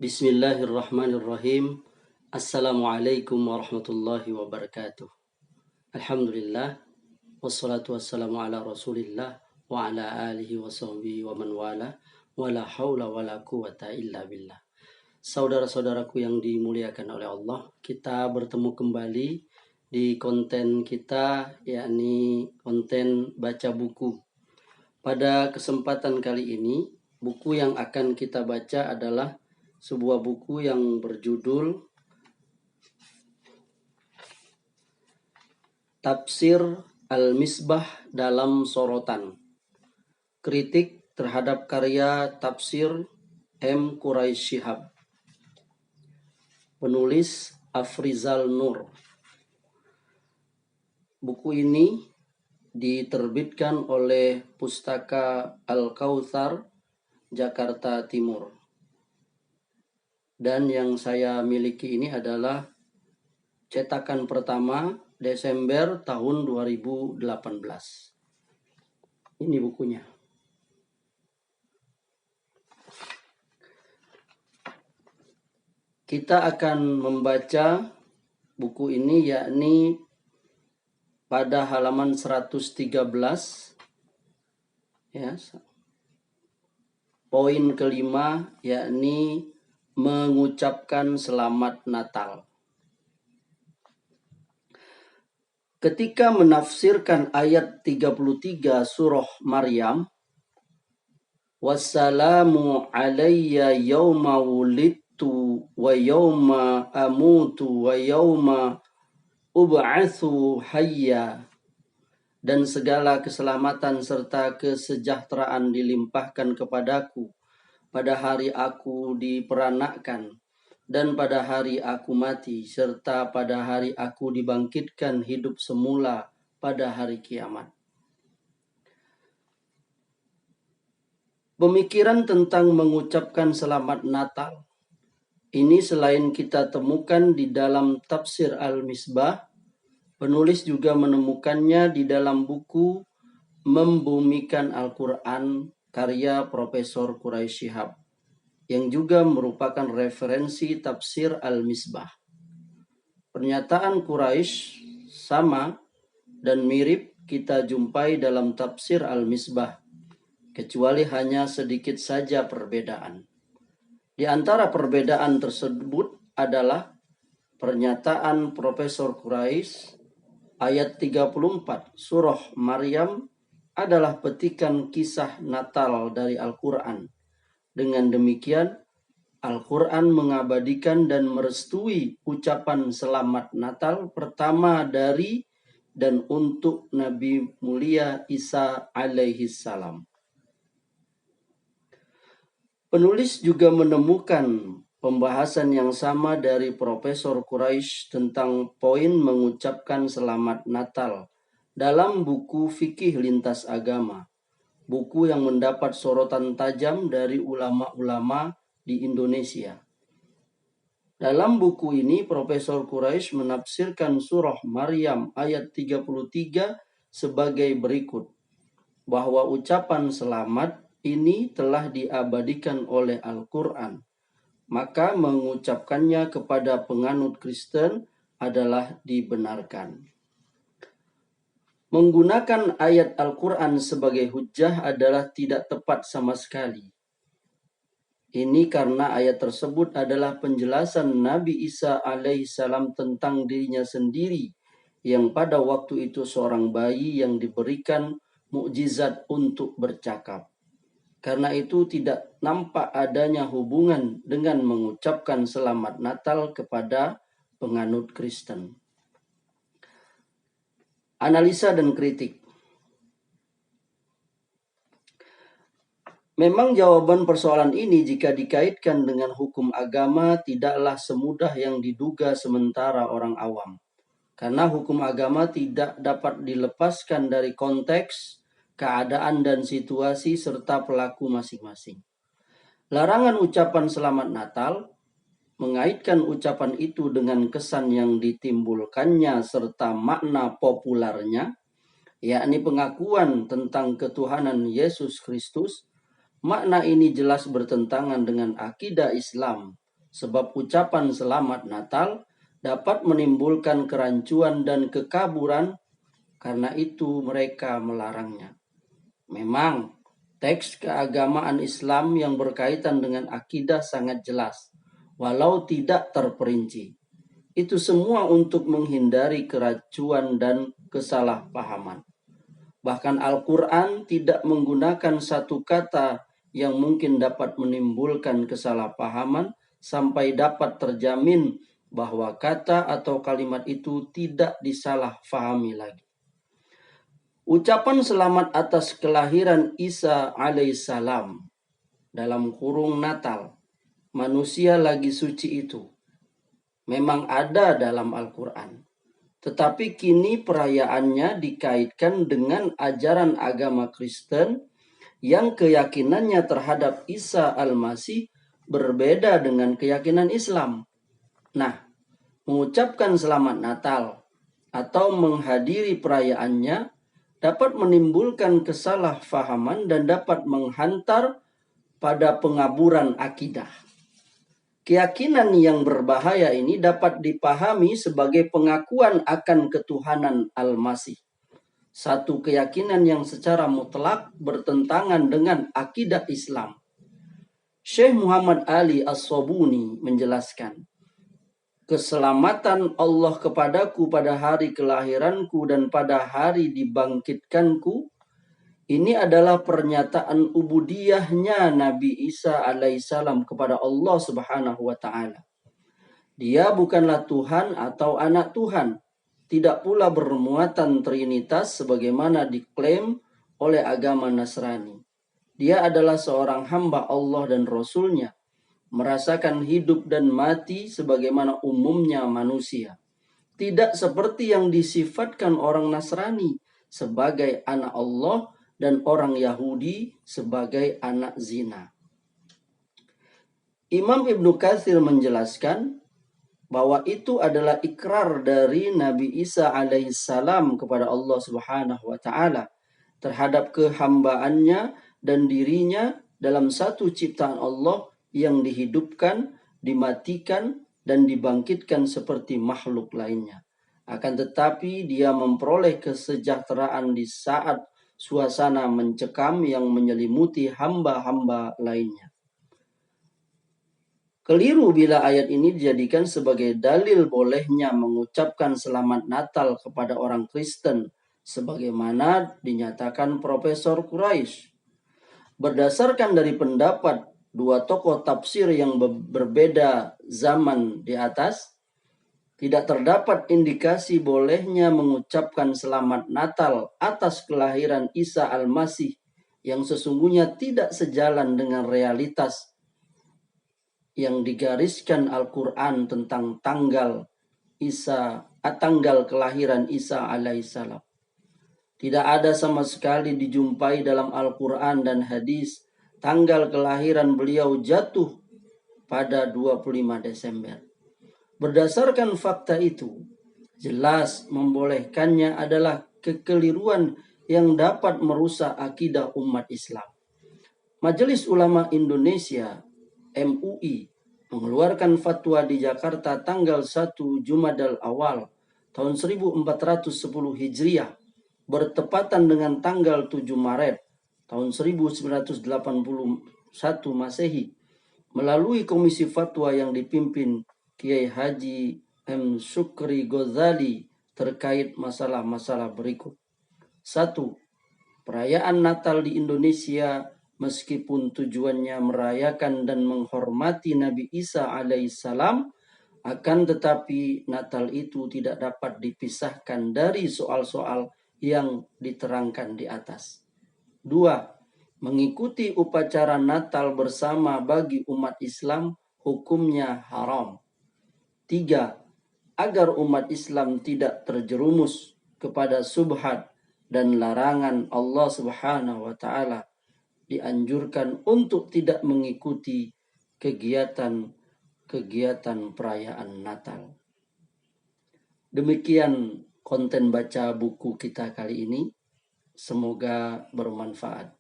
Bismillahirrahmanirrahim. Assalamualaikum warahmatullahi wabarakatuh. Alhamdulillah. Wassalatu wassalamu ala rasulillah wa ala alihi wa sahbihi wa man wala. Wa la hawla wa la quwata illa billah. Saudara-saudaraku yang dimuliakan oleh Allah, kita bertemu kembali di konten kita, yakni konten baca buku. Pada kesempatan kali ini, buku yang akan kita baca adalah sebuah buku yang berjudul Tafsir Al-Misbah dalam Sorotan. Kritik terhadap karya Tafsir M. Quraish Shihab. Penulis Afrizal Nur. Buku ini diterbitkan oleh Pustaka Al-Kautsar, Jakarta Timur. Dan yang saya miliki ini adalah cetakan pertama Desember tahun 2018. Ini bukunya. Kita akan membaca buku ini yakni pada halaman 113 ya. Poin kelima yakni mengucapkan selamat Natal. Ketika menafsirkan ayat 33 surah Maryam, wassalamu alayya yawma wulidtu wa yawma amutu wa yawma ub'atsu hayya, dan segala keselamatan serta kesejahteraan dilimpahkan kepadaku pada hari aku diperanakkan dan pada hari aku mati, serta pada hari aku dibangkitkan hidup semula pada hari kiamat. Pemikiran tentang mengucapkan selamat Natal ini selain kita temukan di dalam Tafsir Al-Misbah, penulis juga menemukannya di dalam buku Membumikan Al-Quran karya Profesor Quraish Shihab, yang juga merupakan referensi Tafsir Al-Misbah. Pernyataan Quraish sama dan mirip kita jumpai dalam Tafsir Al-Misbah, kecuali hanya sedikit saja perbedaan. Di antara perbedaan tersebut adalah pernyataan Profesor Quraish ayat 34 surah Maryam adalah petikan kisah Natal dari Al-Quran. Dengan demikian, Al-Quran mengabadikan dan merestui ucapan selamat Natal pertama dari dan untuk Nabi mulia Isa alaihi salam. Penulis juga menemukan pembahasan yang sama dari Profesor Quraish tentang poin mengucapkan selamat Natal dalam buku Fikih Lintas Agama, buku yang mendapat sorotan tajam dari ulama-ulama di Indonesia. Dalam buku ini, Profesor Quraish menafsirkan surah Maryam ayat 33 sebagai berikut, bahwa ucapan selamat ini telah diabadikan oleh Al-Quran, maka mengucapkannya kepada penganut Kristen adalah dibenarkan. Menggunakan ayat Al-Quran sebagai hujjah adalah tidak tepat sama sekali. Ini karena ayat tersebut adalah penjelasan Nabi Isa alaihissalam tentang dirinya sendiri, yang pada waktu itu seorang bayi yang diberikan mukjizat untuk bercakap. Karena itu tidak nampak adanya hubungan dengan mengucapkan selamat Natal kepada penganut Kristen. Analisa dan kritik. Memang jawaban persoalan ini jika dikaitkan dengan hukum agama tidaklah semudah yang diduga sementara orang awam. Karena hukum agama tidak dapat dilepaskan dari konteks, keadaan dan situasi serta pelaku masing-masing. Larangan ucapan selamat Natal mengaitkan ucapan itu dengan kesan yang ditimbulkannya serta makna populernya, yakni pengakuan tentang ketuhanan Yesus Kristus. Makna ini jelas bertentangan dengan akidah Islam sebab ucapan selamat Natal dapat menimbulkan kerancuan dan kekaburan, karena itu mereka melarangnya. Memang, teks keagamaan Islam yang berkaitan dengan akidah sangat jelas, walau tidak terperinci. Itu semua untuk menghindari keracuan dan kesalahpahaman. Bahkan Al-Quran tidak menggunakan satu kata yang mungkin dapat menimbulkan kesalahpahaman sampai dapat terjamin bahwa kata atau kalimat itu tidak disalahfahami lagi. Ucapan selamat atas kelahiran Isa alaihissalam dalam kurung Natal, manusia lagi suci itu, memang ada dalam Al-Quran. Tetapi kini perayaannya dikaitkan dengan ajaran agama Kristen yang keyakinannya terhadap Isa Al-Masih berbeda dengan keyakinan Islam. Nah, mengucapkan selamat Natal atau menghadiri perayaannya dapat menimbulkan kesalahpahaman dan dapat menghantar pada pengaburan akidah. Keyakinan yang berbahaya ini dapat dipahami sebagai pengakuan akan ketuhanan Al-Masih. Satu keyakinan yang secara mutlak bertentangan dengan akidah Islam. Syekh Muhammad Ali As-Sobuni menjelaskan, keselamatan Allah kepadaku pada hari kelahiranku dan pada hari dibangkitkanku, ini adalah pernyataan ubudiyahnya Nabi Isa alaihissalam kepada Allah Subhanahu wa taala. Dia bukanlah Tuhan atau anak Tuhan, tidak pula bermuatan trinitas sebagaimana diklaim oleh agama Nasrani. Dia adalah seorang hamba Allah dan Rasul-Nya, merasakan hidup dan mati sebagaimana umumnya manusia. Tidak seperti yang disifatkan orang Nasrani sebagai anak Allah dan orang Yahudi sebagai anak zina. Imam Ibnu Katsir menjelaskan bahwa itu adalah ikrar dari Nabi Isa alaihissalam kepada Allah Subhanahu wa taala terhadap kehambaannya dan dirinya dalam satu ciptaan Allah yang dihidupkan, dimatikan, dan dibangkitkan seperti makhluk lainnya. Akan tetapi dia memperoleh kesejahteraan di saat suasana mencekam yang menyelimuti hamba-hamba lainnya. Keliru bila ayat ini dijadikan sebagai dalil bolehnya mengucapkan selamat Natal kepada orang Kristen, sebagaimana dinyatakan Profesor Quraisy. Berdasarkan dari pendapat dua tokoh tafsir yang berbeda zaman di atas, tidak terdapat indikasi bolehnya mengucapkan selamat Natal atas kelahiran Isa Al-Masih yang sesungguhnya tidak sejalan dengan realitas yang digariskan Al-Quran tentang tanggal kelahiran Isa alaihissalam. Tidak ada sama sekali dijumpai dalam Al-Quran dan hadis tanggal kelahiran beliau jatuh pada 25 Desember. Berdasarkan fakta itu, jelas membolehkannya adalah kekeliruan yang dapat merusak akidah umat Islam. Majelis Ulama Indonesia MUI mengeluarkan fatwa di Jakarta tanggal 1 Jumadal Awal tahun 1410 Hijriah bertepatan dengan tanggal 7 Maret tahun 1981 Masehi melalui komisi fatwa yang dipimpin Kiai Haji M. Syukri Ghazali terkait masalah-masalah berikut. 1. Perayaan Natal di Indonesia meskipun tujuannya merayakan dan menghormati Nabi Isa alaihissalam, akan tetapi Natal itu tidak dapat dipisahkan dari soal-soal yang diterangkan di atas. 2. Mengikuti upacara Natal bersama bagi umat Islam hukumnya haram. 3. Agar umat Islam tidak terjerumus kepada subhat dan larangan Allah Subhanahu wa taala, dianjurkan untuk tidak mengikuti kegiatan perayaan Natal. Demikian konten baca buku kita kali ini. Semoga bermanfaat.